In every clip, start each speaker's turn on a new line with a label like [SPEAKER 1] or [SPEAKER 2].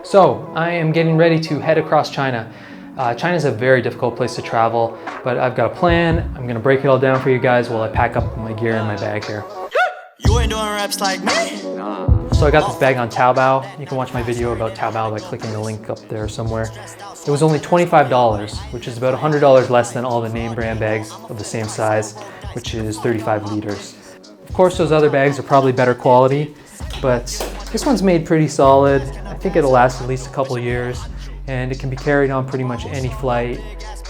[SPEAKER 1] So I am getting ready to head across China. China is a very difficult place to travel, but I've got a plan. I'm gonna break it all down for you guys while I pack up my gear in my bag here.
[SPEAKER 2] You ain't doing raps like me.
[SPEAKER 1] So I got this bag on Taobao. You can watch my video about Taobao by clicking the link up there somewhere. It was only $25, which is about $100 less than all the name brand bags of the same size, which is 35 liters. Of course, those other bags are probably better quality, but this one's made pretty solid. I think it'll last at least a couple of years, and it can be carried on pretty much any flight,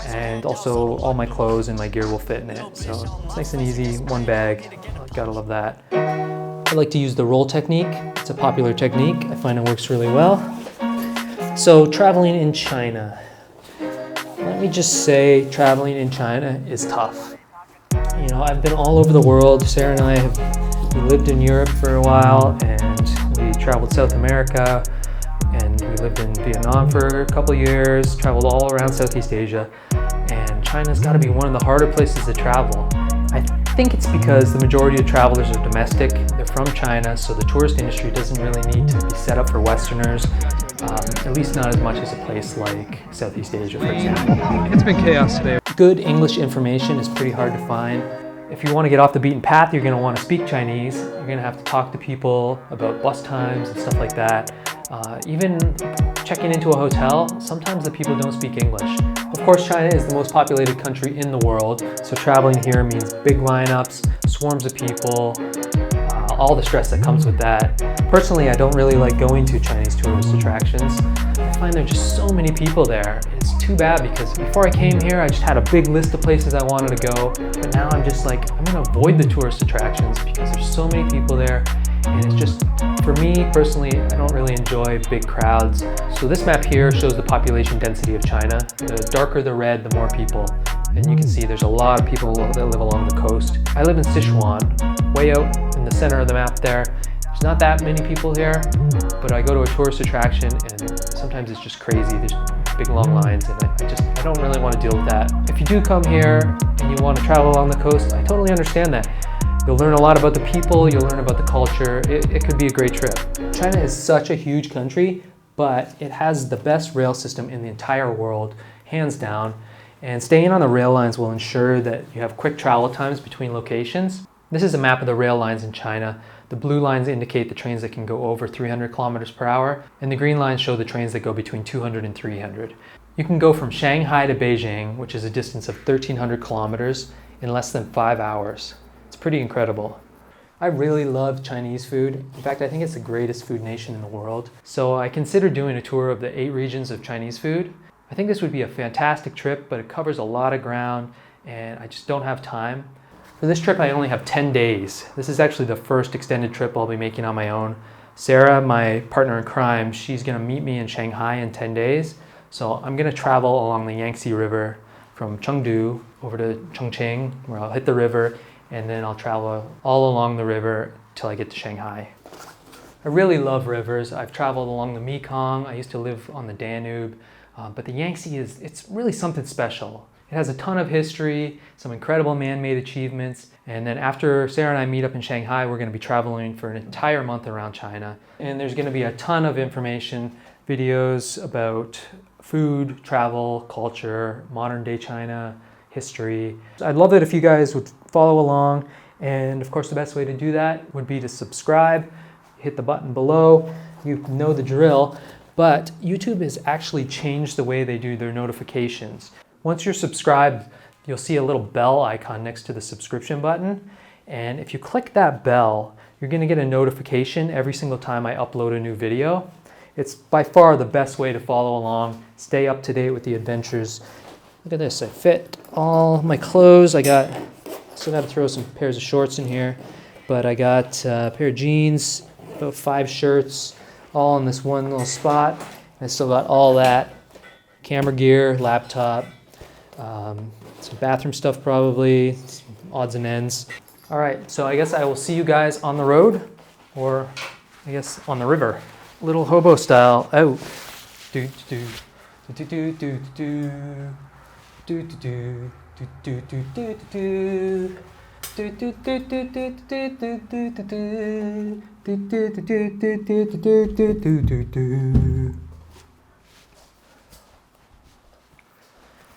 [SPEAKER 1] and also all my clothes and my gear will fit in it. So it's nice and easy, one bag. Gotta love that. I like to use the roll technique. It's a popular technique. I find it works really well. So traveling in China. Let me just say traveling in China is tough. You know, I've been all over the world. Sarah and I we lived in Europe for a while, and we traveled South America, and we lived in Vietnam for a couple of years, traveled all around Southeast Asia, and China's got to be one of the harder places to travel. I think it's because the majority of travelers are domestic, they're from China, so the tourist industry doesn't really need to be set up for Westerners, at least not as much as a place like Southeast Asia, for example.
[SPEAKER 3] It's been chaos today.
[SPEAKER 1] Good English information is pretty hard to find. If you want to get off the beaten path, you're going to want to speak Chinese. You're going to have to talk to people about bus times and stuff like that. Even checking into a hotel, sometimes the people don't speak English. Of course, China is the most populated country in the world, so traveling here means big lineups, swarms of people, all the stress that comes with that. Personally, I don't really like going to Chinese tourist attractions. I find there are just so many people there. It's too bad because before I came here, I just had a big list of places I wanted to go, but now I'm just like, I'm gonna avoid the tourist attractions because there's so many people there, and it's just, for me personally, I don't really enjoy big crowds. So this map here shows the population density of China. The darker the red, the more people. And you can see there's a lot of people that live along the coast. I live in Sichuan, way out in the center of the map there. There's not that many people here, but I go to a tourist attraction and sometimes it's just crazy. There's big long lines, and I don't really want to deal with that. If you do come here and you want to travel along the coast, I totally understand that. You'll learn a lot about the people, you'll learn about the culture. It could be a great trip. China is such a huge country, but it has the best rail system in the entire world, hands down. And staying on the rail lines will ensure that you have quick travel times between locations. This is a map of the rail lines in China. The blue lines indicate the trains that can go over 300 kilometers per hour, and the green lines show the trains that go between 200 and 300. You can go from Shanghai to Beijing, which is a distance of 1,300 kilometers, in less than 5 hours. It's pretty incredible. I really love Chinese food. In fact, I think it's the greatest food nation in the world. So I considered doing a tour of the 8 regions of Chinese food. I think this would be a fantastic trip, but it covers a lot of ground, and I just don't have time. For this trip, I only have 10 days. This is actually the first extended trip I'll be making on my own. Sarah, my partner in crime, she's gonna meet me in Shanghai in 10 days. So I'm gonna travel along the Yangtze River from Chengdu over to Chongqing, where I'll hit the river, and then I'll travel all along the river till I get to Shanghai. I really love rivers. I've traveled along the Mekong. I used to live on the Danube, but the Yangtze it's really something special. It has a ton of history, some incredible man-made achievements, and then after Sarah and I meet up in Shanghai, we're going to be traveling for an entire month around China. And there's going to be a ton of information, videos about food, travel, culture, modern-day China, history. I'd love it if you guys would follow along, and of course the best way to do that would be to subscribe, hit the button below, you know the drill, but YouTube has actually changed the way they do their notifications. Once you're subscribed, you'll see a little bell icon next to the subscription button. And if you click that bell, you're gonna get a notification every single time I upload a new video. It's by far the best way to follow along, stay up to date with the adventures. Look at this, I fit all my clothes. Still got to throw some pairs of shorts in here, but I got a pair of jeans, about 5 shirts, all in this one little spot. I still got all that, camera gear, laptop, some bathroom stuff probably, some odds and ends. All right, so I guess I will see you guys on the road, or I guess on the river. Little hobo style. Oh. Do do do do do do do do do do do do do. Do do do do do do do do do do do do do do do do do do do do.